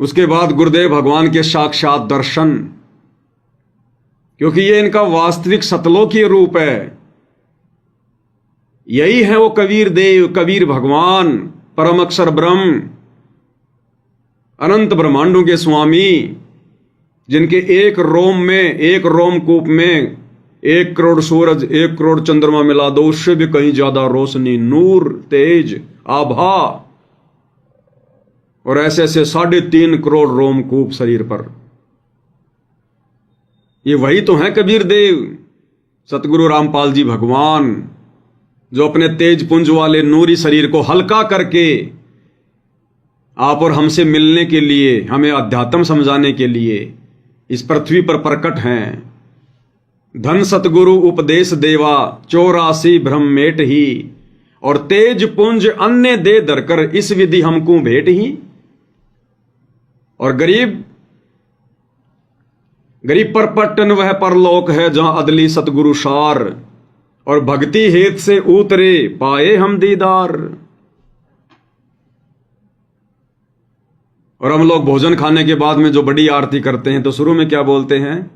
उसके बाद गुरुदेव भगवान के साक्षात दर्शन, क्योंकि ये इनका वास्तविक सतलोकीय रूप है। यही है वो कबीर देव, कबीर भगवान, परम अक्षर ब्रह्म, अनंत ब्रह्मांडों के स्वामी, जिनके एक रोम में, एक रोमकूप में 1 करोड़ सूरज, 1 करोड़ चंद्रमा मिला दो, उससे भी कहीं ज्यादा रोशनी, नूर, तेज, आभा, और ऐसे ऐसे 3.5 करोड़ रोमकूप शरीर पर। ये वही तो है कबीर देव, सतगुरु रामपाल जी भगवान, जो अपने तेज पुंज वाले नूरी शरीर को हल्का करके आप और हमसे मिलने के लिए, हमें अध्यात्म समझाने के लिए इस पृथ्वी पर प्रकट हैं। धन सतगुरु उपदेश देवा, 84 ब्रह्मेट ही, और तेज पुंज अन्य दे धरकर, इस विधि हमको भेंट ही। और गरीब पर पट्टन वह परलोक है, जहां अदली सतगुरु सार, और भक्ति हेत से उतरे पाए हम दीदार। और हम लोग भोजन खाने के बाद में जो बड़ी आरती करते हैं, तो शुरू में क्या बोलते हैं?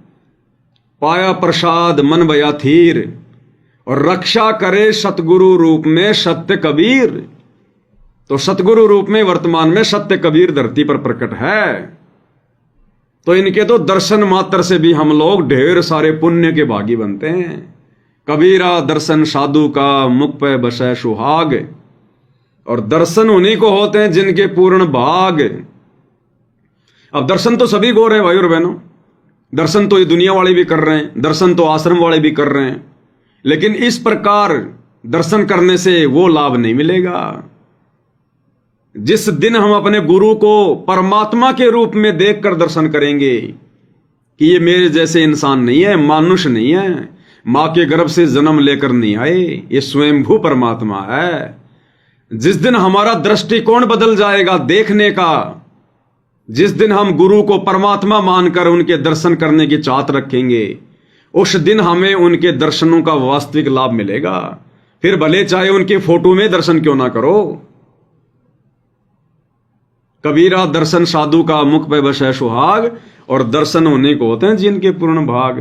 पाया प्रसाद मन भया थीर, और रक्षा करे सतगुरु रूप में सत्य कबीर। तो सतगुरु रूप में वर्तमान में सत्य कबीर धरती पर प्रकट है। तो इनके तो दर्शन मात्र से भी हम लोग ढेर सारे पुण्य के भागी बनते हैं। कबीरा दर्शन साधु का, मुख पे बसे सुहाग। और दर्शन उन्हीं को होते हैं जिनके पूर्ण भाग। अब दर्शन तो सभी को रहे भाई और बहनों, दर्शन तो ये दुनिया वाले भी कर रहे हैं, दर्शन तो आश्रम वाले भी कर रहे हैं, लेकिन इस प्रकार दर्शन करने से वो लाभ नहीं मिलेगा। जिस दिन हम अपने गुरु को परमात्मा के रूप में देखकर दर्शन करेंगे कि ये मेरे जैसे इंसान नहीं है, मानुष नहीं है, मां के गर्भ से जन्म लेकर नहीं आए, ये स्वयंभू परमात्मा है। जिस दिन हमारा दृष्टिकोण बदल जाएगा देखने का, जिस दिन हम गुरु को परमात्मा मानकर उनके दर्शन करने की चाहत रखेंगे, उस दिन हमें उनके दर्शनों का वास्तविक लाभ मिलेगा। फिर भले चाहे उनके फोटो में दर्शन क्यों ना करो। कबीरा दर्शन साधु का, मुख पे बसे सुहाग। और दर्शन होने को होते हैं जिनके पूर्ण भाग।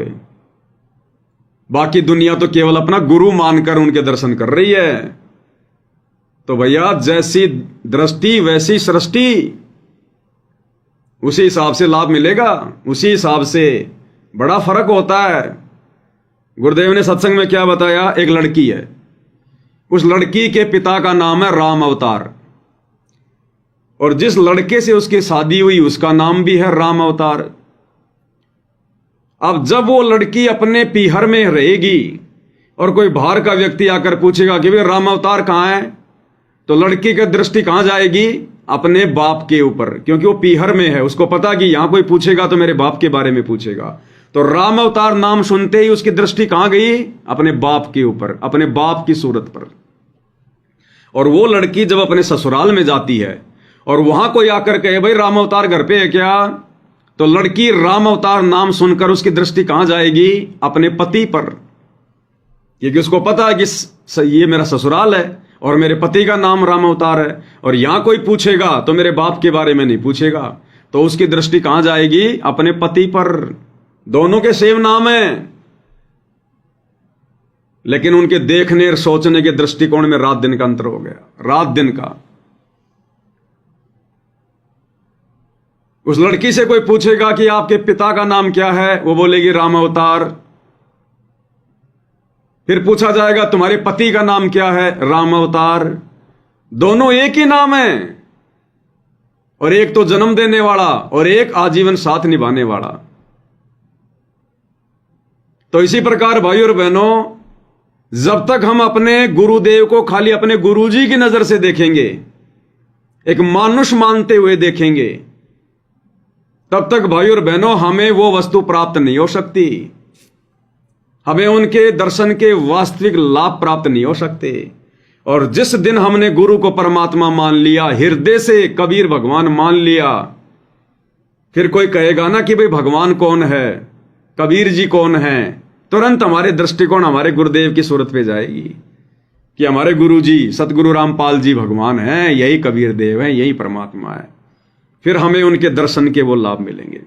बाकी दुनिया तो केवल अपना गुरु मानकर उनके दर्शन कर रही है। तो भैया, जैसी दृष्टि वैसी सृष्टि, उसी हिसाब से लाभ मिलेगा, उसी हिसाब से बड़ा फर्क होता है। गुरुदेव ने सत्संग में क्या बताया? एक लड़की है, उस लड़की के पिता का नाम है राम अवतार, और जिस लड़के से उसकी शादी हुई उसका नाम भी है राम अवतार। अब जब वो लड़की अपने पीहर में रहेगी और कोई बाहर का व्यक्ति आकर पूछेगा कि भाई राम अवतार कहां है, तो लड़की की दृष्टि कहां जाएगी? अपने बाप के ऊपर, क्योंकि वो पीहर में है। उसको पता कि यहां कोई पूछेगा तो मेरे बाप के बारे में पूछेगा। तो राम अवतार नाम सुनते ही उसकी दृष्टि कहां गई? अपने बाप के ऊपर, अपने बाप की सूरत पर। और वो लड़की जब अपने ससुराल में जाती है और वहां कोई आकर कहे भाई राम अवतार घर पे है क्या, तो लड़की राम अवतार नाम सुनकर उसकी दृष्टि कहां जाएगी? अपने पति पर, क्योंकि उसको पता है कि ये मेरा ससुराल है और मेरे पति का नाम राम अवतार है, और यहां कोई पूछेगा तो मेरे बाप के बारे में नहीं पूछेगा। तो उसकी दृष्टि कहां जाएगी? अपने पति पर। दोनों के सेम नाम है, लेकिन उनके देखने और सोचने के दृष्टिकोण में रात दिन का अंतर हो गया, रात दिन का। उस लड़की से कोई पूछेगा कि आपके पिता का नाम क्या है, वो बोलेगी राम अवतार। फिर पूछा जाएगा तुम्हारे पति का नाम क्या है? राम अवतार। दोनों एक ही नाम है, और एक तो जन्म देने वाला और एक आजीवन साथ निभाने वाला। तो इसी प्रकार भाई और बहनों, जब तक हम अपने गुरुदेव को खाली अपने गुरुजी की नजर से देखेंगे, एक मानुष मानते हुए देखेंगे, तब तक भाई और बहनों हमें वो वस्तु प्राप्त नहीं हो सकती, हमें उनके दर्शन के वास्तविक लाभ प्राप्त नहीं हो सकते। और जिस दिन हमने गुरु को परमात्मा मान लिया, हृदय से कबीर भगवान मान लिया, फिर कोई कहेगा ना कि भाई भगवान कौन है, कबीर जी कौन है, तुरंत हमारे दृष्टिकोण हमारे गुरुदेव की सूरत पे जाएगी कि हमारे गुरु जी सतगुरु रामपाल जी भगवान हैं, यही कबीर देव हैं, यही परमात्मा है। फिर हमें उनके दर्शन के वो लाभ मिलेंगे।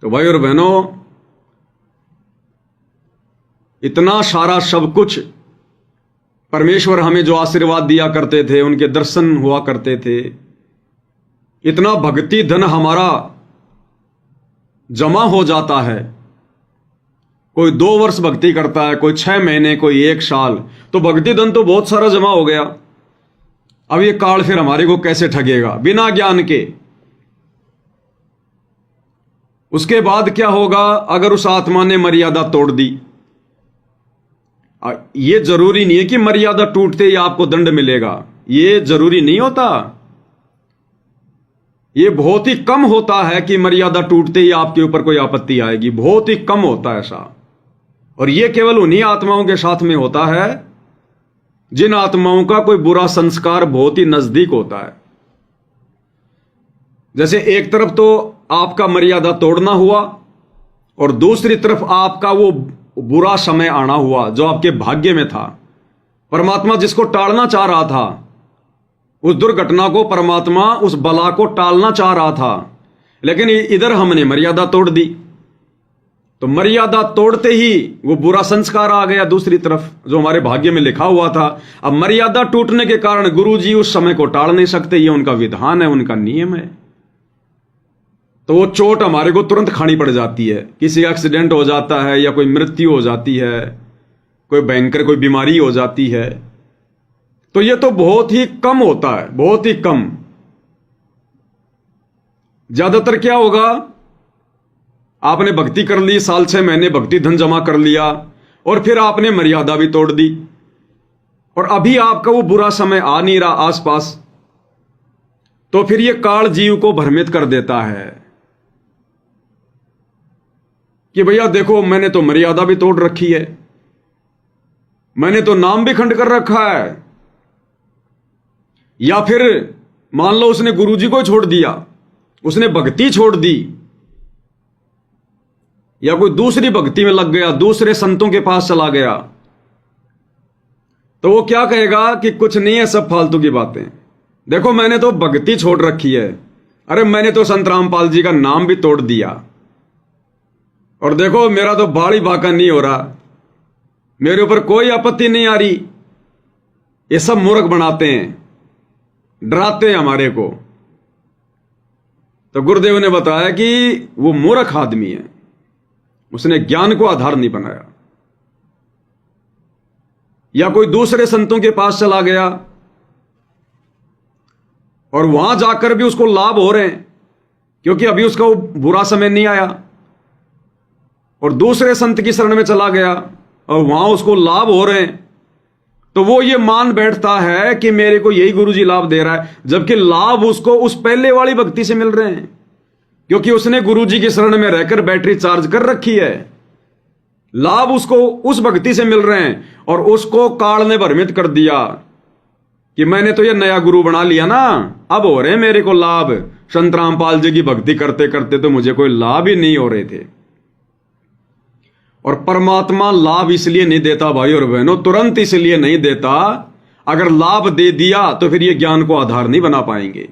तो भाई और बहनों, इतना सारा सब कुछ परमेश्वर हमें जो आशीर्वाद दिया करते थे, उनके दर्शन हुआ करते थे, इतना भक्ति धन हमारा जमा हो जाता है। कोई 2 वर्ष भक्ति करता है, कोई 6 महीने, कोई 1 साल, तो भक्ति धन तो बहुत सारा जमा हो गया। अब ये काल फिर हमारे को कैसे ठगेगा बिना ज्ञान के? उसके बाद क्या होगा अगर उस आत्मा ने मर्यादा तोड़ दी? ये जरूरी नहीं है कि मर्यादा टूटते ही आपको दंड मिलेगा, ये जरूरी नहीं होता। ये बहुत ही कम होता है कि मर्यादा टूटते ही आपके ऊपर कोई आपत्ति आएगी, बहुत ही कम होता है ऐसा। और ये केवल उन्हीं आत्माओं के साथ में होता है जिन आत्माओं का कोई बुरा संस्कार बहुत ही नजदीक होता है। जैसे एक तरफ तो आपका मर्यादा तोड़ना हुआ और दूसरी तरफ आपका वो बुरा समय आना हुआ जो आपके भाग्य में था। परमात्मा जिसको टालना चाह रहा था, उस दुर्घटना को परमात्मा उस बला को टालना चाह रहा था, लेकिन इधर हमने मर्यादा तोड़ दी। तो मर्यादा तोड़ते ही वो बुरा संस्कार आ गया दूसरी तरफ जो हमारे भाग्य में लिखा हुआ था। अब मर्यादा टूटने के कारण गुरुजी उस समय को टाल नहीं सकते, ये उनका विधान है, उनका नियम है। तो वो चोट हमारे को तुरंत खानी पड़ जाती है। किसी का एक्सीडेंट हो जाता है या कोई मृत्यु हो जाती है, कोई भयंकर कोई बीमारी हो जाती है, तो ये तो बहुत ही कम होता है, बहुत ही कम। ज्यादातर क्या होगा, आपने भक्ति कर ली, साल 6 महीने भक्ति धन जमा कर लिया और फिर आपने मर्यादा भी तोड़ दी और अभी आपका वो बुरा समय आ नहीं रहा आसपास, तो फिर ये काल जीव को भ्रमित कर देता है कि भैया देखो मैंने तो मर्यादा भी तोड़ रखी है, मैंने तो नाम भी खंड कर रखा है। या फिर मान लो उसने गुरुजी को छोड़ दिया, उसने भक्ति छोड़ दी, या कोई दूसरी भक्ति में लग गया, दूसरे संतों के पास चला गया, तो वो क्या कहेगा कि कुछ नहीं है, सब फालतू की बातें, देखो मैंने तो भक्ति छोड़ रखी है, अरे मैंने तो संत रामपाल जी का नाम भी तोड़ दिया, और देखो मेरा तो बाड़ी बाका नहीं हो रहा, मेरे ऊपर कोई आपत्ति नहीं आ रही। ये सब मूर्ख बनाते हैं, डराते हैं हमारे को। तो गुरुदेव ने बताया कि वो मूर्ख आदमी है, उसने ज्ञान को आधार नहीं बनाया। या कोई दूसरे संतों के पास चला गया और वहां जाकर भी उसको लाभ हो रहे हैं क्योंकि अभी उसका वो बुरा समय नहीं आया, और दूसरे संत की शरण में चला गया और वहां उसको लाभ हो रहे हैं, तो वो ये मान बैठता है कि मेरे को यही गुरुजी लाभ दे रहा है, जबकि लाभ उसको उस पहले वाली भक्ति से मिल रहे हैं क्योंकि उसने गुरुजी की शरण में रहकर बैटरी चार्ज कर रखी है। लाभ उसको उस भक्ति से मिल रहे हैं और उसको काल ने भ्रमित कर दिया कि मैंने तो ये नया गुरु बना लिया ना, अब हो रहे हैं मेरे को लाभ। संत रामपाल जी की भक्ति करते करते तो मुझे कोई लाभ ही नहीं हो रहे थे। और परमात्मा लाभ इसलिए नहीं देता भाई और बहनों, तुरंत इसलिए नहीं देता, अगर लाभ दे दिया तो फिर ये ज्ञान को आधार नहीं बना पाएंगे,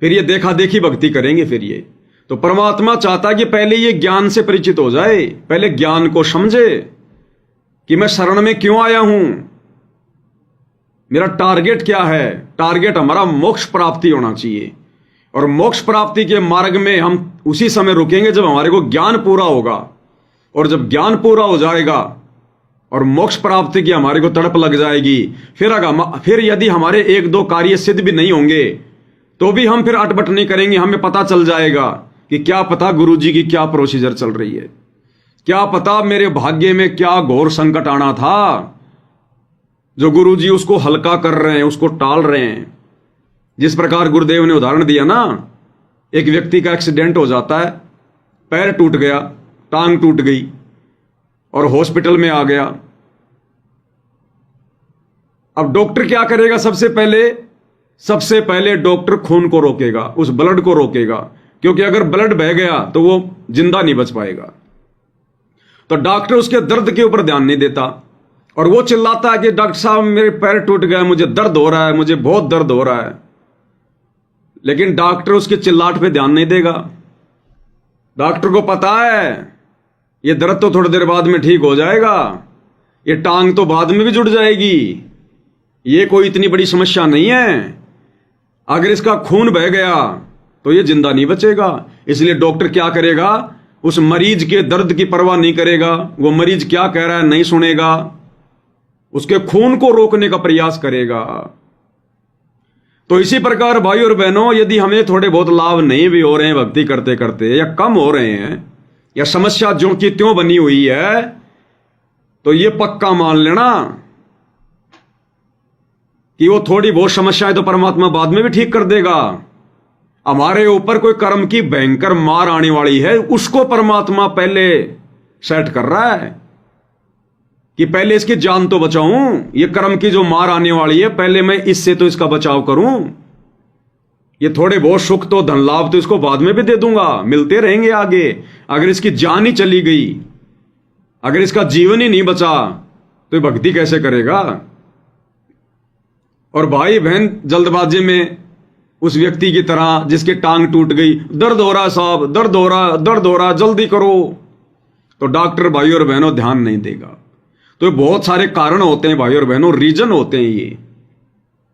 फिर ये देखा देखी भक्ति करेंगे। फिर ये तो परमात्मा चाहता कि पहले ये ज्ञान से परिचित हो जाए, पहले ज्ञान को समझे कि मैं शरण में क्यों आया हूं, मेरा टारगेट क्या है। टारगेट हमारा मोक्ष प्राप्ति होना चाहिए, और मोक्ष प्राप्ति के मार्ग में हम उसी समय रुकेंगे जब हमारे को ज्ञान पूरा होगा। और जब ज्ञान पूरा हो जाएगा और मोक्ष प्राप्ति की हमारे को तड़प लग जाएगी, फिर यदि हमारे 1-2 कार्य सिद्ध भी नहीं होंगे तो भी हम फिर अटपट नहीं करेंगे। हमें पता चल जाएगा कि क्या पता गुरुजी की क्या प्रोसीजर चल रही है, क्या पता मेरे भाग्य में क्या घोर संकट आना था जो गुरुजी उसको हल्का कर रहे हैं, उसको टाल रहे हैं। जिस प्रकार गुरुदेव ने उदाहरण दिया ना, एक व्यक्ति का एक्सीडेंट हो जाता है, पैर टूट गया, टांग टूट गई और हॉस्पिटल में आ गया। अब डॉक्टर क्या करेगा? सबसे पहले डॉक्टर खून को रोकेगा, उस ब्लड को रोकेगा, क्योंकि अगर ब्लड बह गया तो वो जिंदा नहीं बच पाएगा। तो डॉक्टर उसके दर्द के ऊपर ध्यान नहीं देता, और वो चिल्लाता है कि डॉक्टर साहब मेरे पैर टूट गए, मुझे दर्द हो रहा है, मुझे बहुत दर्द हो रहा है। लेकिन डॉक्टर उसके चिल्लाट पे ध्यान नहीं देगा। डॉक्टर को पता है ये दर्द तो थोड़ी देर बाद में ठीक हो जाएगा, ये टांग तो बाद में भी जुड़ जाएगी, ये कोई इतनी बड़ी समस्या नहीं है। अगर इसका खून बह गया तो ये जिंदा नहीं बचेगा। इसलिए डॉक्टर क्या करेगा, उस मरीज के दर्द की परवाह नहीं करेगा। वो मरीज क्या कह रहा है नहीं सुनेगा, उसके खून को रोकने का प्रयास करेगा। तो इसी प्रकार भाई और बहनों, यदि हमें थोड़े बहुत लाभ नहीं भी हो रहे हैं भक्ति करते करते, या कम हो रहे हैं, या समस्या जो कि त्यों बनी हुई है, तो ये पक्का मान लेना कि वो थोड़ी बहुत समस्याएं तो परमात्मा बाद में भी ठीक कर देगा। हमारे ऊपर कोई कर्म की भयंकर मार आने वाली है, उसको परमात्मा पहले सेट कर रहा है कि पहले इसकी जान तो बचाऊं। ये कर्म की जो मार आने वाली है, पहले मैं इससे तो इसका बचाव करूं। ये थोड़े बहुत सुख तो धन लाभ तो इसको बाद में भी दे दूंगा, मिलते रहेंगे आगे। अगर इसकी जान ही चली गई, अगर इसका जीवन ही नहीं बचा, तो ये भक्ति कैसे करेगा। और भाई बहन जल्दबाजी में उस व्यक्ति की तरह जिसकी टांग टूट गई, दर्द हो रहा साहब, दर्द हो रहा, दर्द हो रहा, जल्दी करो, तो डॉक्टर भाई और बहनों ध्यान नहीं देगा। तो बहुत सारे कारण होते हैं भाई और बहनों, रीजन होते हैं ये।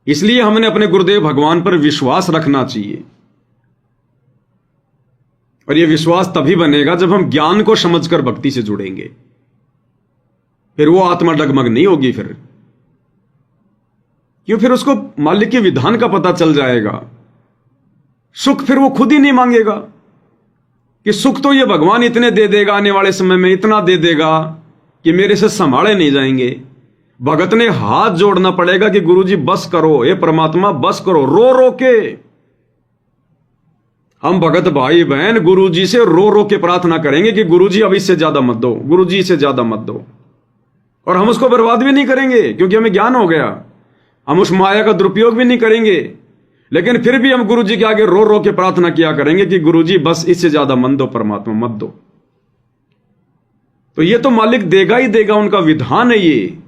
इसलिए हमने अपने गुरुदेव भगवान पर विश्वास रखना चाहिए। और यह विश्वास तभी बनेगा जब हम ज्ञान को समझकर भक्ति से जुड़ेंगे। फिर वो आत्मा डगमग नहीं होगी। फिर क्यों, फिर उसको मालिक के विधान का पता चल जाएगा। सुख फिर वो खुद ही नहीं मांगेगा कि सुख तो ये भगवान इतने दे देगा, आने वाले समय में इतना दे देगा कि मेरे से संभाले नहीं जाएंगे। भगत ने हाथ जोड़ना पड़ेगा कि गुरुजी बस करो, ये परमात्मा बस करो, रो रो के। हम भगत भाई बहन गुरुजी से रो रो के प्रार्थना करेंगे कि गुरुजी अब इससे ज्यादा मत दो, गुरुजी इससे ज्यादा मत दो। और हम उसको बर्बाद भी नहीं करेंगे क्योंकि हमें ज्ञान हो गया। हम उस माया का दुरुपयोग भी नहीं करेंगे, लेकिन फिर भी हम गुरुजी के आगे रो रो के प्रार्थना किया करेंगे कि गुरुजी बस इससे ज्यादा मत दो, परमात्मा मत दो। तो ये तो मालिक देगा ही देगा, उनका विधान है ये।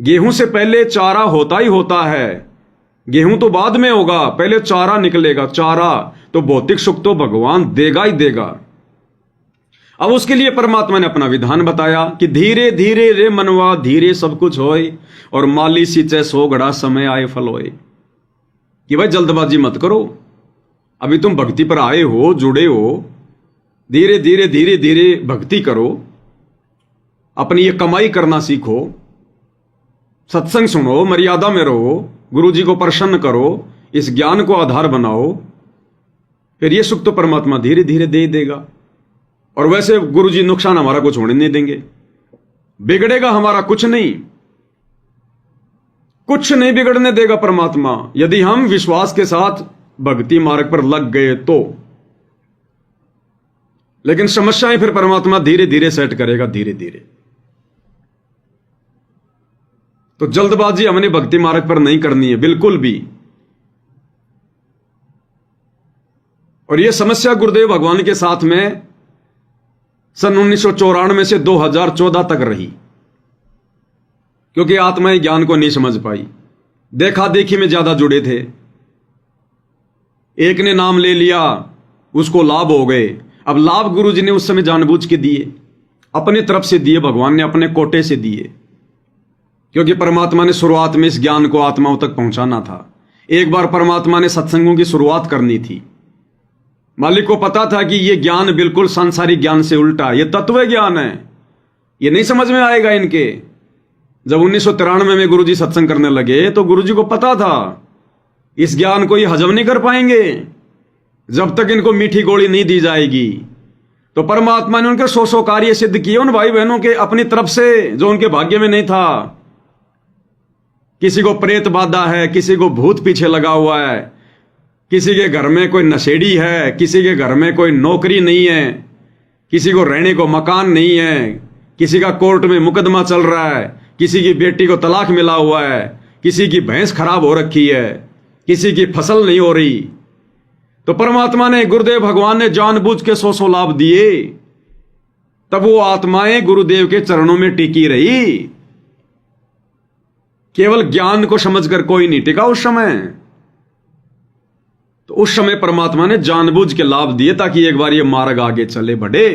गेहूं से पहले चारा होता ही होता है, गेहूं तो बाद में होगा, पहले चारा निकलेगा। चारा तो भौतिक सुख तो भगवान देगा ही देगा। अब उसके लिए परमात्मा ने अपना विधान बताया कि धीरे धीरे रे मनवा धीरे सब कुछ होए, और माली सींचे सो घड़ा समय आए फल होए। कि भाई जल्दबाजी मत करो, अभी तुम भक्ति पर आए हो, जुड़े हो, धीरे धीरे धीरे धीरे भक्ति करो, अपनी ये कमाई करना सीखो, सत्संग सुनो, मर्यादा में रहो, गुरु जी को प्रसन्न करो, इस ज्ञान को आधार बनाओ। फिर ये सुख तो परमात्मा धीरे धीरे दे देगा। और वैसे गुरु जी नुकसान हमारा कुछ होने नहीं देंगे, बिगड़ेगा हमारा कुछ नहीं, कुछ नहीं बिगड़ने देगा परमात्मा, यदि हम विश्वास के साथ भक्ति मार्ग पर लग गए तो। लेकिन समस्याएं फिर परमात्मा धीरे धीरे सेट करेगा, धीरे धीरे। तो जल्दबाजी हमने भक्ति मार्ग पर नहीं करनी है बिल्कुल भी। और यह समस्या गुरुदेव भगवान के साथ में सन 1994 से 2014 तक रही, क्योंकि आत्माएं ज्ञान को नहीं समझ पाई, देखा देखी में ज्यादा जुड़े थे। एक ने नाम ले लिया, उसको लाभ हो गए। अब लाभ गुरु जी ने उस समय जानबूझ के दिए, अपने तरफ से दिए, भगवान ने अपने कोटे से दिए, क्योंकि परमात्मा ने शुरुआत में इस ज्ञान को आत्माओं तक पहुंचाना था। एक बार परमात्मा ने सत्संगों की शुरुआत करनी थी। मालिक को पता था कि यह ज्ञान बिल्कुल सांसारिक ज्ञान से उल्टा, यह तत्व ज्ञान है, यह नहीं समझ में आएगा इनके। जब 1993 में गुरुजी सत्संग करने लगे तो गुरुजी को पता था इस ज्ञान को ये हजम नहीं कर पाएंगे जब तक इनको मीठी गोली नहीं दी जाएगी। तो परमात्मा ने उनके सौ कार्य सिद्ध किए उन भाई बहनों के अपनी तरफ से, जो उनके भाग्य में नहीं था। किसी को प्रेत बाधा है, किसी को भूत पीछे लगा हुआ है, किसी के घर में कोई नशेड़ी है, किसी के घर में कोई नौकरी नहीं है, किसी को रहने को मकान नहीं है, किसी का कोर्ट में मुकदमा चल रहा है, किसी की बेटी को तलाक मिला हुआ है, किसी की भैंस खराब हो रखी है, किसी की फसल नहीं हो रही। तो परमात्मा ने, गुरुदेव भगवान ने जानबूझ के 100 लाभ दिए। तब वो आत्माएं गुरुदेव के चरणों में टिकी रही, केवल ज्ञान को समझकर कोई नहीं टिका उस समय। तो उस समय परमात्मा ने जानबूझ के लाभ दिए ताकि एक बार ये मार्ग आगे चले बढ़े।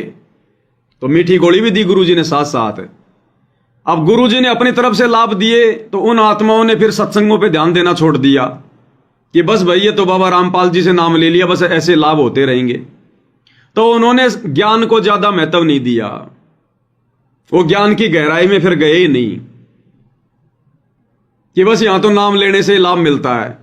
तो मीठी गोली भी दी गुरुजी ने साथ साथ। अब गुरुजी ने अपनी तरफ से लाभ दिए तो उन आत्माओं ने फिर सत्संगों पे ध्यान देना छोड़ दिया कि बस भाई ये तो बाबा रामपाल जी से नाम ले लिया, बस ऐसे लाभ होते रहेंगे। तो उन्होंने ज्ञान को ज्यादा महत्व नहीं दिया, वो ज्ञान की गहराई में फिर गए ही नहीं कि बस यहां तो नाम लेने से लाभ मिलता है।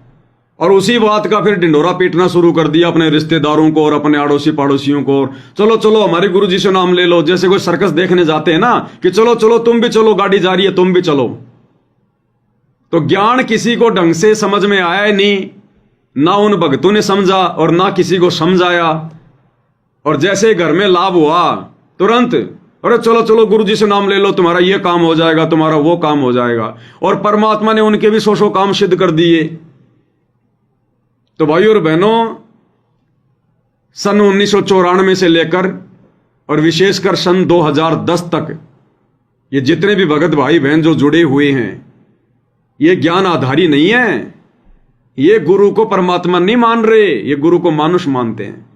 और उसी बात का फिर ढिंडोरा पीटना शुरू कर दिया अपने रिश्तेदारों को और अपने अड़ोसी पड़ोसियों को। चलो चलो हमारे गुरुजी से नाम ले लो, जैसे कोई सर्कस देखने जाते हैं ना कि चलो चलो तुम भी चलो, गाड़ी जा रही है तुम भी चलो। तो ज्ञान किसी को ढंग से समझ में आया ही नहीं, ना उन भक्तों ने समझा और ना किसी को समझाया। और जैसे घर में लाभ हुआ तुरंत अरे चलो चलो गुरुजी से नाम ले लो, तुम्हारा ये काम हो जाएगा, तुम्हारा वो काम हो जाएगा। और परमात्मा ने उनके भी सौ काम सिद्ध कर दिए। तो भाइयों और बहनों, सन 1994 से लेकर और विशेषकर सन 2010 तक ये जितने भी भगत भाई बहन जो जुड़े हुए हैं, ये ज्ञान आधारी नहीं है। ये गुरु को परमात्मा नहीं मान रहे, ये गुरु को मानुष मानते हैं।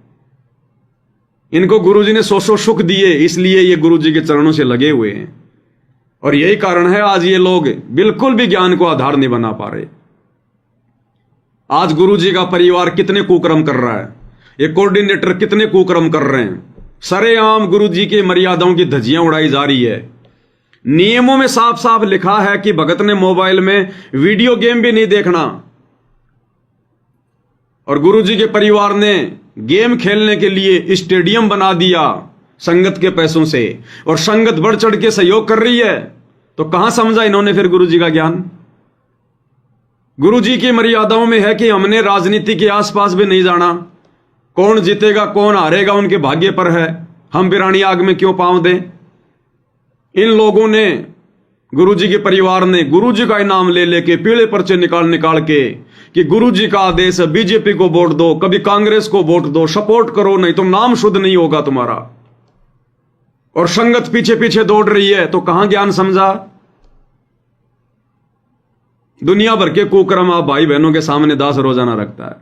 इनको गुरुजी ने सौ सुख दिए, इसलिए ये गुरुजी के चरणों से लगे हुए हैं। और यही कारण है आज ये लोग बिल्कुल भी ज्ञान को आधार नहीं बना पा रहे। आज गुरुजी का परिवार कितने कुकर्म कर रहा है, ये कोऑर्डिनेटर कितने कुकर्म कर रहे हैं। सरेआम गुरुजी के मर्यादाओं की धज्जियां उड़ाई जा रही है। नियमों में साफ साफ लिखा है कि भगत ने मोबाइल में वीडियो गेम भी नहीं देखना। और गुरुजी के परिवार ने गेम खेलने के लिए स्टेडियम बना दिया संगत के पैसों से, और संगत बढ़ चढ़ के सहयोग कर रही है। तो कहां समझा इन्होंने फिर गुरुजी का ज्ञान। गुरुजी की मर्यादाओं में है कि हमने राजनीति के आसपास भी नहीं जाना। कौन जीतेगा कौन हारेगा उनके भाग्य पर है, हम बिरानी आग में क्यों पांव दें। इन लोगों ने, गुरुजी के परिवार ने गुरुजी का इनाम ले लेके पीले पर्चे निकाल के कि गुरुजी का आदेश है बीजेपी को वोट दो, कभी कांग्रेस को वोट दो, सपोर्ट करो नहीं तो नाम शुद्ध नहीं होगा तुम्हारा। और संगत पीछे पीछे दौड़ रही है। तो कहां ज्ञान समझा। दुनिया भर के कुकर्म आप भाई बहनों के सामने दास रोजाना रखता है।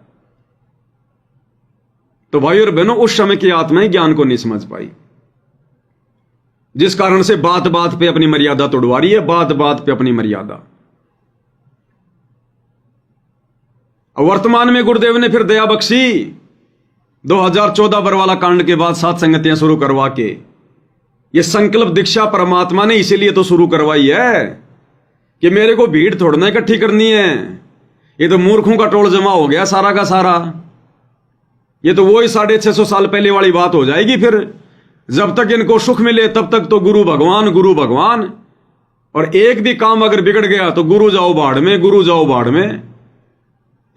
तो भाई और बहनों, उस समय की आत्माएं ज्ञान को नहीं समझ पाई, जिस कारण से बात बात पे अपनी मर्यादा तोड़वा रही है, बात बात पे अपनी मर्यादा। वर्तमान में गुरुदेव ने फिर दया बख्शी 2014 बरवाला कांड के बाद 7 संगतियां शुरू करवा के, ये संकल्प दीक्षा परमात्मा ने इसीलिए तो शुरू करवाई है कि मेरे को भीड़ थोड़ना इकट्ठी करनी है। ये तो मूर्खों का टोल जमा हो गया सारा का सारा। ये तो वही 650 साल पहले वाली बात हो जाएगी। फिर जब तक इनको सुख मिले तब तक तो गुरु भगवान गुरु भगवान। और एक भी काम अगर बिगड़ गया तो गुरु जाओ बाढ़ में, गुरु जाओ बाढ़ में।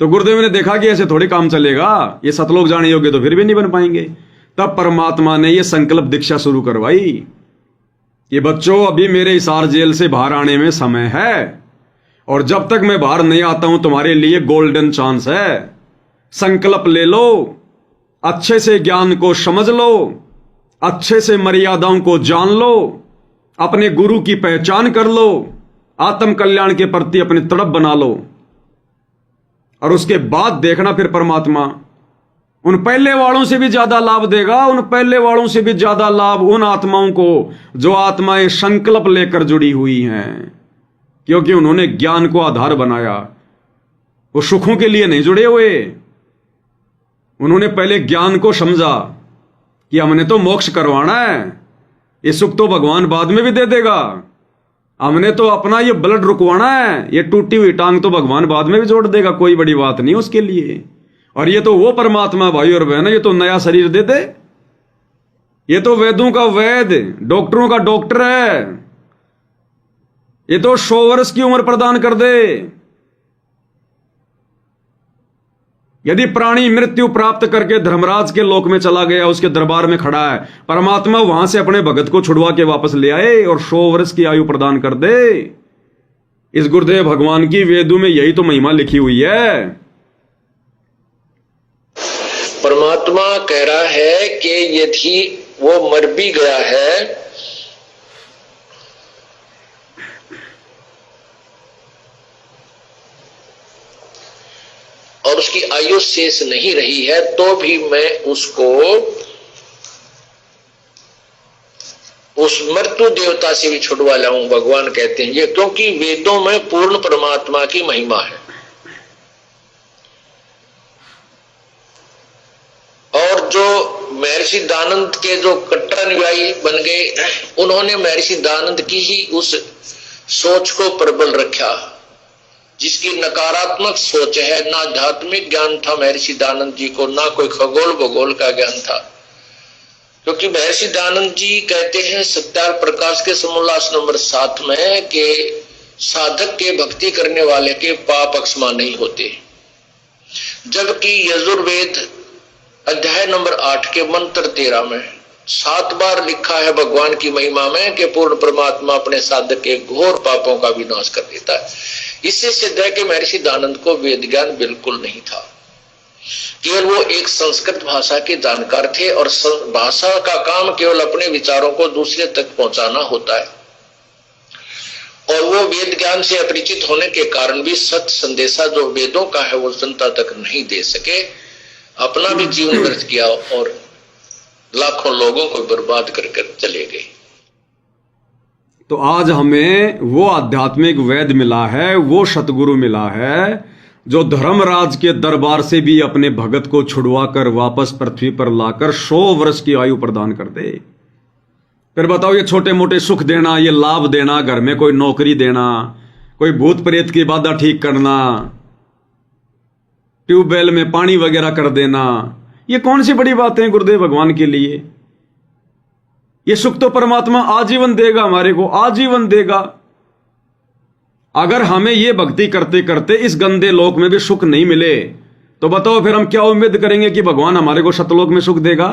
तो गुरुदेव ने देखा कि ऐसे थोड़ी काम चलेगा, ये सतलोक जाने योग्य तो फिर भी नहीं बन पाएंगे। तब परमात्मा ने ये संकल्प दीक्षा शुरू करवाई कि बच्चों, अभी मेरे हिसार जेल से बाहर आने में समय है, और जब तक मैं बाहर नहीं आता हूं तुम्हारे लिए गोल्डन चांस है। संकल्प ले लो, अच्छे से ज्ञान को समझ लो, अच्छे से मर्यादाओं को जान लो, अपने गुरु की पहचान कर लो, आत्म कल्याण के प्रति अपनी तड़प बना लो। और उसके बाद देखना फिर परमात्मा उन पहले वालों से भी ज्यादा लाभ देगा। उन पहले वालों से भी ज्यादा लाभ उन आत्माओं को जो आत्माएं संकल्प लेकर जुड़ी हुई हैं, क्योंकि उन्होंने ज्ञान को आधार बनाया। वो सुखों के लिए नहीं जुड़े हुए, उन्होंने पहले ज्ञान को समझा कि हमने तो मोक्ष करवाना है, ये सुख तो भगवान बाद में भी दे देगा। हमने तो अपना ये ब्लड रुकवाना है, ये टूटी हुई टांग तो भगवान बाद में भी जोड़ देगा, कोई बड़ी बात नहीं उसके लिए। और ये तो वो परमात्मा भाई और बहन, ये तो नया शरीर दे दे, ये तो वेदों का वेद, डॉक्टरों का डॉक्टर है, ये तो 100 वर्ष की उम्र प्रदान कर दे। यदि प्राणी मृत्यु प्राप्त करके धर्मराज के लोक में चला गया, उसके दरबार में खड़ा है, परमात्मा वहां से अपने भगत को छुड़वा के वापस ले आए और 100 वर्ष की आयु प्रदान कर दे। इस गुरुदेव भगवान की वेदों में यही तो महिमा लिखी हुई है। परमात्मा कह रहा है कि यदि वो मर भी गया है, और उसकी आयु शेष नहीं रही है, तो भी मैं उसको उस मृत्यु देवता से भी छुड़वा लाऊं, भगवान कहते हैं ये, क्योंकि वेदों में पूर्ण परमात्मा की महिमा है। और जो महर्षि दानंद के जो कट्टर अनुयायी बन गए, उन्होंने महर्षि दानंद की ही उस सोच को प्रबल रखा, जिसकी नकारात्मक सोच है। ना आध्यात्मिक ज्ञान था महर्षि दानंद जी को, ना कोई खगोल भूगोल का ज्ञान था। क्योंकि महर्षि दानंद जी कहते हैं सत्यार प्रकाश के समोल्लास नंबर 7 में कि साधक के भक्ति करने वाले के पाप अक्षमा नहीं होते, जबकि यजुर्वेद अध्याय नंबर 8 के मंत्र 13 में 7 बार लिखा है भगवान की महिमा में कि पूर्ण परमात्मा अपने साधक के घोर पापों का विनाश कर देता है। इससे सिद्ध है कि महर्षि दानंद को वेद ज्ञान बिल्कुल नहीं था, केवल वो एक संस्कृत भाषा के जानकार थे और भाषा का काम केवल अपने विचारों को दूसरे तक पहुंचाना होता है। और वो वेद ज्ञान से अपरिचित होने के कारण भी सत्य संदेशा जो वेदों का है वो जनता तक नहीं दे सके, अपना भी जीवन व्यर्थ किया और लाखों लोगों को बर्बाद कर चले गए। तो आज हमें वो आध्यात्मिक वेद मिला है, वो सतगुरु मिला है जो धर्मराज के दरबार से भी अपने भगत को छुड़वा कर वापस पृथ्वी पर लाकर 100 वर्ष की आयु प्रदान कर दे। फिर बताओ, ये छोटे मोटे सुख देना, ये लाभ देना, घर में कोई नौकरी देना, कोई भूत प्रेत की बाधा ठीक करना, ट्यूबवेल में पानी वगैरह कर देना, ये कौन सी बड़ी बातें हैं गुरुदेव भगवान के लिए? ये सुख तो परमात्मा आजीवन देगा, हमारे को आजीवन देगा। अगर हमें ये भक्ति करते करते इस गंदे लोक में भी सुख नहीं मिले, तो बताओ फिर हम क्या उम्मीद करेंगे कि भगवान हमारे को सतलोक में सुख देगा?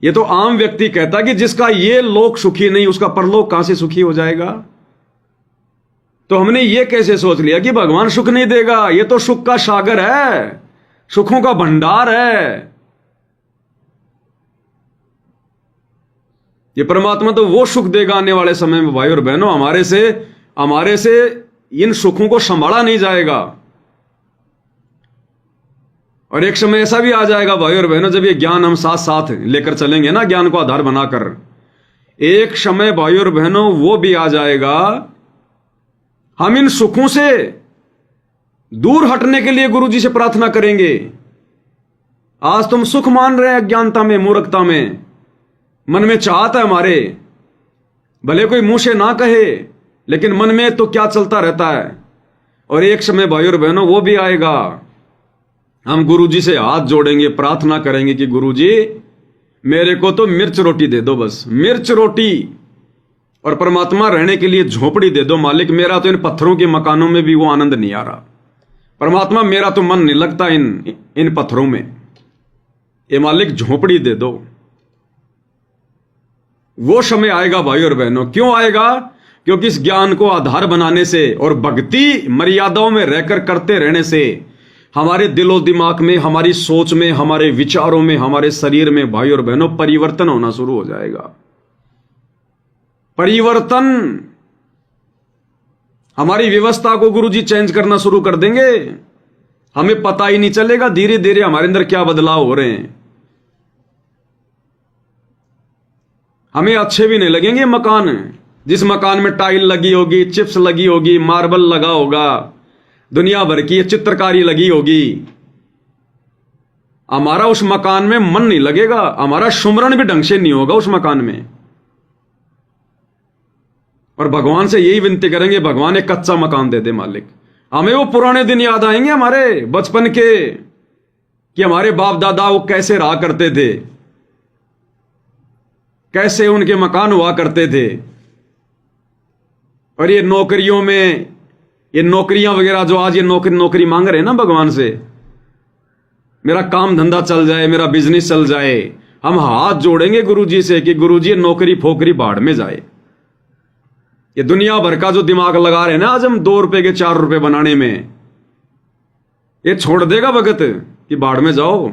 ये तो आम व्यक्ति कहता कि जिसका ये लोक सुखी नहीं, उसका परलोक कहां से सुखी हो जाएगा? तो हमने ये कैसे सोच लिया कि भगवान सुख नहीं देगा? ये तो सुख का सागर है, सुखों का भंडार है। ये परमात्मा तो वो सुख देगा आने वाले समय में भाई और बहनों, हमारे से इन सुखों को संभाला नहीं जाएगा। और एक समय ऐसा भी आ जाएगा भाई और बहनों, जब ये ज्ञान हम साथ साथ लेकर चलेंगे ना, ज्ञान को आधार बनाकर, एक समय भाई और बहनों वो भी आ जाएगा, हम इन सुखों से दूर हटने के लिए गुरु जी से प्रार्थना करेंगे। आज तुम सुख मान रहे हैं अज्ञानता में, मूर्खता में, मन में चाहता है हमारे, भले कोई मुंह से ना कहे, लेकिन मन में तो क्या चलता रहता है। और एक समय भाई और बहनों वो भी आएगा, हम गुरु जी से हाथ जोड़ेंगे, प्रार्थना करेंगे कि गुरु जी मेरे को तो मिर्च रोटी दे दो, बस मिर्च रोटी, और परमात्मा रहने के लिए झोपड़ी दे दो। मालिक मेरा तो इन पत्थरों के मकानों में भी वो आनंद नहीं आ रहा, परमात्मा मेरा तो मन नहीं लगता इन पत्थरों में, ये मालिक झोपड़ी दे दो। वो समय आएगा भाई और बहनों। क्यों आएगा? क्योंकि इस ज्ञान को आधार बनाने से और भक्ति मर्यादाओं में रहकर करते रहने से हमारे दिलो दिमाग में, हमारी सोच में, हमारे विचारों में, हमारे शरीर में भाई और बहनों परिवर्तन होना शुरू हो जाएगा। परिवर्तन, हमारी व्यवस्था को गुरुजी चेंज करना शुरू कर देंगे, हमें पता ही नहीं चलेगा धीरे धीरे हमारे अंदर क्या बदलाव हो रहे हैं। हमें अच्छे भी नहीं लगेंगे मकान, जिस मकान में टाइल लगी होगी, चिप्स लगी होगी, मार्बल लगा होगा, दुनिया भर की चित्रकारी लगी होगी, हमारा उस मकान में मन नहीं लगेगा, हमारा सुमरण भी ढंग से नहीं होगा उस मकान में। और भगवान से यही विनती करेंगे, भगवान एक कच्चा मकान दे दे मालिक। हमें वो पुराने दिन याद आएंगे हमारे बचपन के, कि हमारे बाप दादा वो कैसे रहा करते थे, कैसे उनके मकान हुआ करते थे। और ये नौकरियों में, ये नौकरियां वगैरह जो आज ये नौकरी मांग रहे हैं ना भगवान से, मेरा काम धंधा चल जाए, मेरा बिजनेस चल जाए, हम हाथ जोड़ेंगे गुरुजी से कि गुरुजी ये नौकरी फोकरी बाढ़ में जाए। ये दुनिया भर का जो दिमाग लगा रहे हैं ना आज हम 2 रुपए के 4 रुपए बनाने में, ये छोड़ देगा भगत कि बाढ़ में जाओ।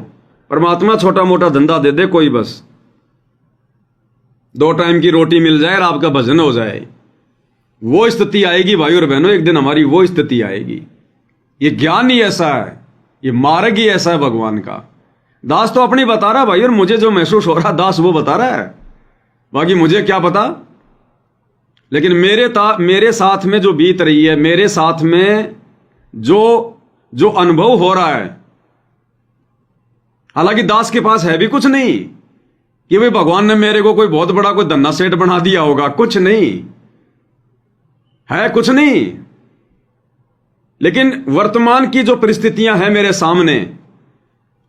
परमात्मा छोटा मोटा धंधा दे दे कोई, बस 2 टाइम की रोटी मिल जाए और आपका भजन हो जाए। वो स्थिति आएगी भाई और बहनों, एक दिन हमारी वो स्थिति आएगी। ये ज्ञान ही ऐसा है, ये मार्ग ही ऐसा है भगवान का। दास तो अपनी बता रहा भाई, और मुझे जो महसूस हो रहा दास वो बता रहा है, बाकी मुझे क्या पता। लेकिन मेरे साथ में जो बीत रही है, मेरे साथ में जो अनुभव हो रहा है, हालांकि दास के पास है भी कुछ नहीं कि भाई भगवान ने मेरे को कोई बहुत बड़ा कोई धन्ना सेठ बना दिया होगा, कुछ नहीं है, कुछ नहीं। लेकिन वर्तमान की जो परिस्थितियां हैं मेरे सामने,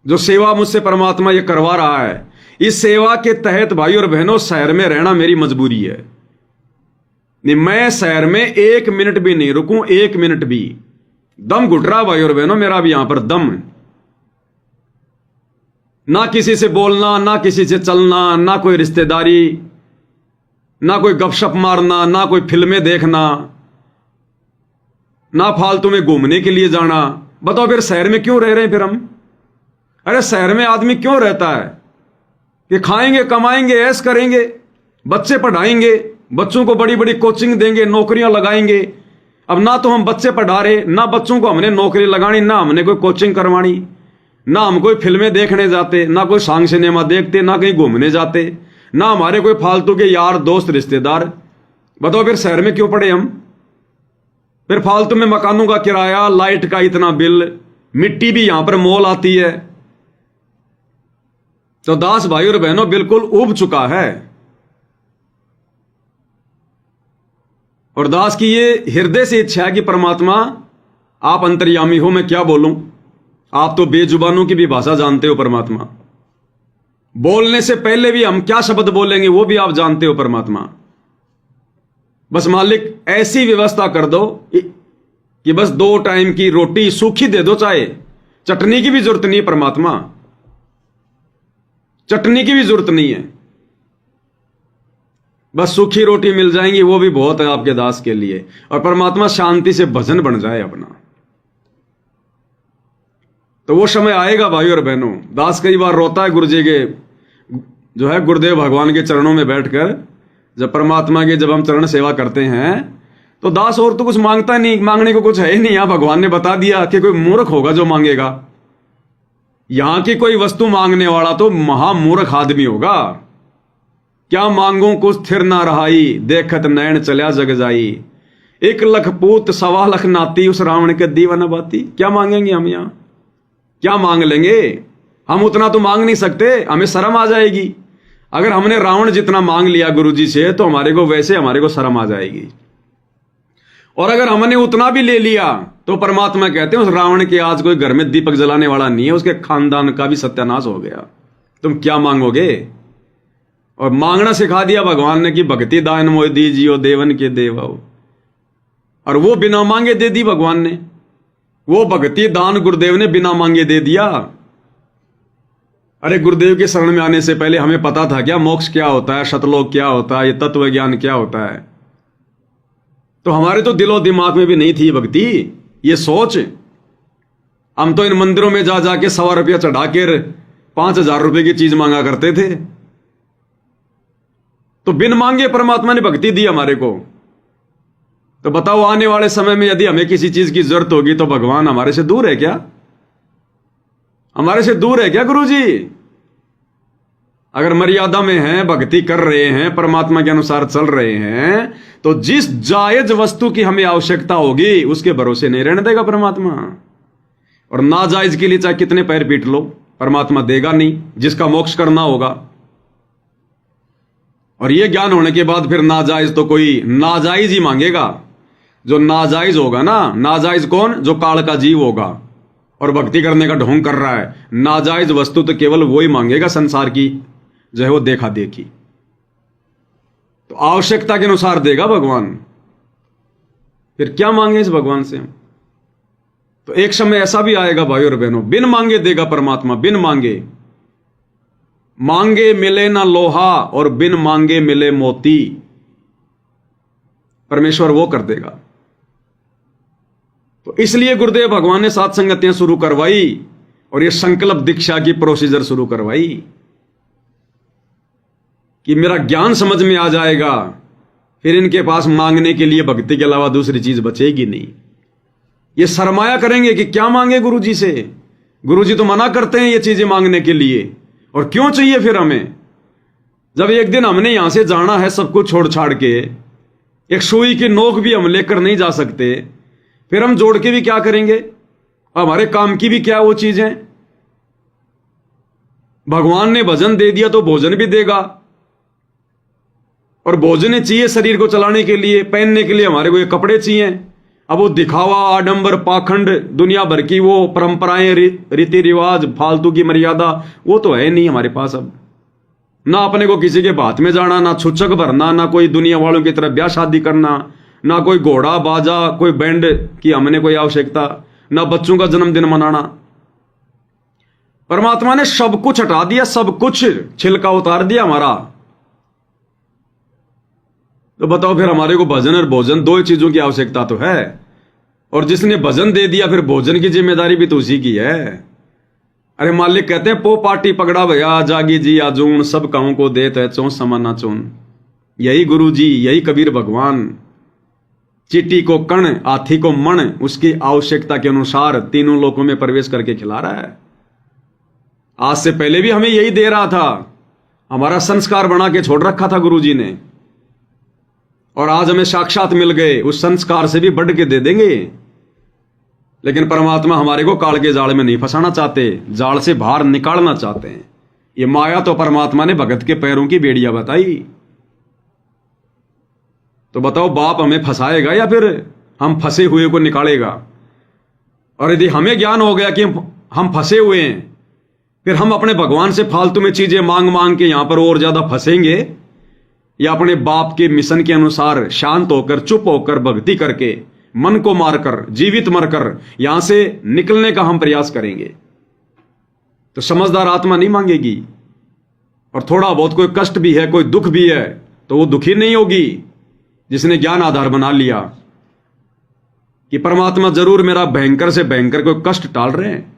जो सेवा मुझसे परमात्मा ये करवा रहा है, इस सेवा के तहत भाई और बहनों शहर में रहना मेरी मजबूरी है। नहीं, मैं शहर में 1 मिनट भी नहीं रुकूं, 1 मिनट भी। दम घुट रहा भाई और बहनों मेरा भी यहां पर दम। ना किसी से बोलना, ना किसी से चलना, ना कोई रिश्तेदारी, ना कोई गपशप मारना, ना कोई फिल्में देखना, ना फालतू में घूमने के लिए जाना। बताओ फिर शहर में क्यों रह रहे हैं फिर हम? अरे शहर में आदमी क्यों रहता है कि खाएंगे, कमाएंगे, ऐश करेंगे, बच्चे पढ़ाएंगे, बच्चों को बड़ी बड़ी कोचिंग देंगे, नौकरियां लगाएंगे। अब ना तो हम बच्चे पढ़ा रहे, ना बच्चों को हमने नौकरी लगानी, ना हमने कोई कोचिंग करवानी, ना हम कोई फिल्में देखने जाते, ना कोई सांग सिनेमा देखते, ना कहीं घूमने जाते, ना हमारे कोई फालतू के यार दोस्त रिश्तेदार। बताओ फिर शहर में क्यों पड़े हम? फिर फालतू में मकानों का किराया, लाइट का इतना बिल, मिट्टी भी यहां पर मोल आती है। तो दास भाई और बहनों बिल्कुल उब चुका है। और दास की ये हृदय से इच्छा है कि परमात्मा आप अंतर्यामी हो, मैं क्या बोलूं, आप तो बेजुबानों की भी भाषा जानते हो परमात्मा। बोलने से पहले भी हम क्या शब्द बोलेंगे वो भी आप जानते हो परमात्मा। बस मालिक ऐसी व्यवस्था कर दो कि बस 2 टाइम की रोटी सूखी दे दो, चाहे चटनी की भी जरूरत नहीं है परमात्मा, चटनी की भी जरूरत नहीं है, बस सूखी रोटी मिल जाएंगी, वो भी बहुत है आपके दास के लिए। और परमात्मा शांति से भजन बन जाए अपना। तो वो समय आएगा भाई और बहनों। दास कई बार रोता है गुरु जी के, जो है गुरुदेव भगवान के चरणों में बैठकर, जब परमात्मा के जब हम चरण सेवा करते हैं तो दास और तो कुछ मांगता नहीं, मांगने को कुछ है ही नहीं। यहां भगवान ने बता दिया कि कोई मूर्ख होगा जो मांगेगा। यहां की कोई वस्तु मांगने वाला तो महामूर्ख आदमी होगा। क्या मांगू कुछ थिर ना रहाई, देखत नैन चल्या जग जाई, 1 लख पूत 1.25 लाख नाती, उस रावण के दीवाना बाती। क्या मांगेंगे हम? यहां क्या मांग लेंगे हम? उतना तो मांग नहीं सकते, हमें शर्म आ जाएगी। अगर हमने रावण जितना मांग लिया गुरुजी से तो हमारे को शर्म आ जाएगी। और अगर हमने उतना भी ले लिया तो परमात्मा कहते हैं उस रावण के आज कोई घर में दीपक जलाने वाला नहीं है, उसके खानदान का भी सत्यानाश हो गया। तुम क्या मांगोगे? और मांगना सिखा दिया भगवान ने कि भक्ति दान मोह दीजियो देवन के देवो, और वो बिना मांगे दे दी भगवान ने। वो भक्ति दान गुरुदेव ने बिना मांगे दे दिया। अरे गुरुदेव के शरण में आने से पहले हमें पता था क्या मोक्ष क्या होता है, सतलोक क्या होता है, ये तत्व ज्ञान क्या होता है? तो हमारे तो दिलो दिमाग में भी नहीं थी भक्ति, ये सोच। हम तो इन मंदिरों में जा जाके 100 रुपया चढ़ा कर 5000 रुपए की चीज मांगा करते थे। तो बिन मांगे परमात्मा ने भक्ति दी हमारे को। तो बताओ आने वाले समय में यदि हमें किसी चीज की जरूरत होगी तो भगवान हमारे से दूर है क्या? हमारे से दूर है क्या गुरुजी? अगर मर्यादा में हैं, भक्ति कर रहे हैं, परमात्मा के अनुसार चल रहे हैं, तो जिस जायज वस्तु की हमें आवश्यकता होगी उसके भरोसे नहीं रहने देगा परमात्मा। और नाजायज के लिए चाहे कितने पैर पीट लो, परमात्मा देगा नहीं, जिसका मोक्ष करना होगा। और यह ज्ञान होने के बाद फिर नाजायज तो कोई नाजायज ही मांगेगा। जो नाजायज होगा ना, नाजायज कौन? जो काल का जीव होगा और भक्ति करने का ढोंग कर रहा है। नाजायज वस्तु तो केवल वो ही मांगेगा संसार की, जो है वो देखा देखी। तो आवश्यकता के अनुसार देगा भगवान। फिर क्या मांगे इस भगवान से हम? तो एक समय ऐसा भी आएगा भाई और बहनों, बिन मांगे देगा परमात्मा, बिन मांगे। मांगे मिले ना लोहा और बिन मांगे मिले मोती, परमेश्वर वो कर देगा। तो इसलिए गुरुदेव भगवान ने 7 संगतियां शुरू करवाई और ये संकल्प दीक्षा की प्रोसीजर शुरू करवाई कि मेरा ज्ञान समझ में आ जाएगा, फिर इनके पास मांगने के लिए भक्ति के अलावा दूसरी चीज बचेगी नहीं। ये सरमाया करेंगे कि क्या मांगे गुरु जी से, गुरुजी तो मना करते हैं ये चीजें मांगने के लिए, और क्यों चाहिए फिर हमें? जब एक दिन हमने यहां से जाना है सब कुछ छोड़ छाड़ के, एक सुई की नोक भी हम लेकर नहीं जा सकते, फिर हम जोड़ के भी क्या करेंगे? हमारे काम की भी क्या वो चीजें? भगवान ने भजन दे दिया तो भोजन भी देगा, और भोजन चाहिए शरीर को चलाने के लिए, पहनने के लिए हमारे को ये कपड़े चाहिए। अब वो दिखावा, आडंबर, पाखंड, दुनिया भर की वो परंपराएं, रीति रिवाज, फालतू की मर्यादा, वो तो है नहीं हमारे पास। अब ना अपने को किसी के बात में जाना, ना छुच्छक भरना, ना कोई दुनिया वालों की तरह ब्याह शादी करना, ना कोई घोड़ा बाजा, कोई बैंड की हमने कोई आवश्यकता, ना बच्चों का जन्मदिन मनाना। परमात्मा ने सब कुछ हटा दिया, सब कुछ छिलका उतार दिया हमारा। तो बताओ फिर हमारे को भजन और भोजन, दो चीजों की आवश्यकता तो है, और जिसने भजन दे दिया फिर भोजन की जिम्मेदारी भी तो उसी की है। अरे मालिक कहते हैं, पो पाटी पकड़ा भया जागी जी आजून, सब कामों को देत है चौं समाना चौन। यही गुरु जी, यही कबीर भगवान चीटी को कण, हाथी को मण, उसकी आवश्यकता के अनुसार तीनों लोकों में प्रवेश करके खिला रहा है। आज से पहले भी हमें यही दे रहा था, हमारा संस्कार बना के छोड़ रखा था गुरु जी ने, और आज हमें साक्षात मिल गए, उस संस्कार से भी बढ़ के दे देंगे। लेकिन परमात्मा हमारे को काल के जाल में नहीं फंसाना चाहते, जाल से बाहर निकालना चाहते हैं। ये माया तो परमात्मा ने भगत के पैरों की बेड़ियां बताई। तो बताओ, बाप हमें फंसाएगा या फिर हम फंसे हुए को निकालेगा? और यदि हमें ज्ञान हो गया कि हम फंसे हुए हैं, फिर हम अपने भगवान से फालतू में चीजें मांग मांग के यहां पर और ज्यादा फंसेंगे, या अपने बाप के मिशन के अनुसार शांत होकर, चुप होकर, भक्ति करके, मन को मारकर, जीवित मरकर यहां से निकलने का हम प्रयास करेंगे? तो समझदार आत्मा नहीं मांगेगी। और थोड़ा बहुत कोई कष्ट भी है, कोई दुख भी है, तो वो दुखी नहीं होगी जिसने ज्ञान आधार बना लिया कि परमात्मा जरूर मेरा भयंकर से भयंकर कोई कष्ट टाल रहे हैं,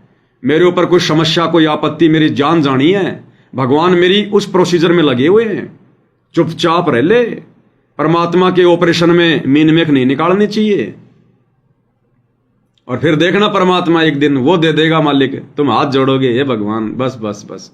मेरे ऊपर कोई समस्या, कोई आपत्ति मेरी जान जानी है, भगवान मेरी उस प्रोसीजर में लगे हुए हैं। चुपचाप रह ले, परमात्मा के ऑपरेशन में मीन मेख नहीं निकालनी चाहिए। और फिर देखना परमात्मा एक दिन वो दे देगा, मालिक तुम हाथ जोड़ोगे, हे भगवान बस बस बस।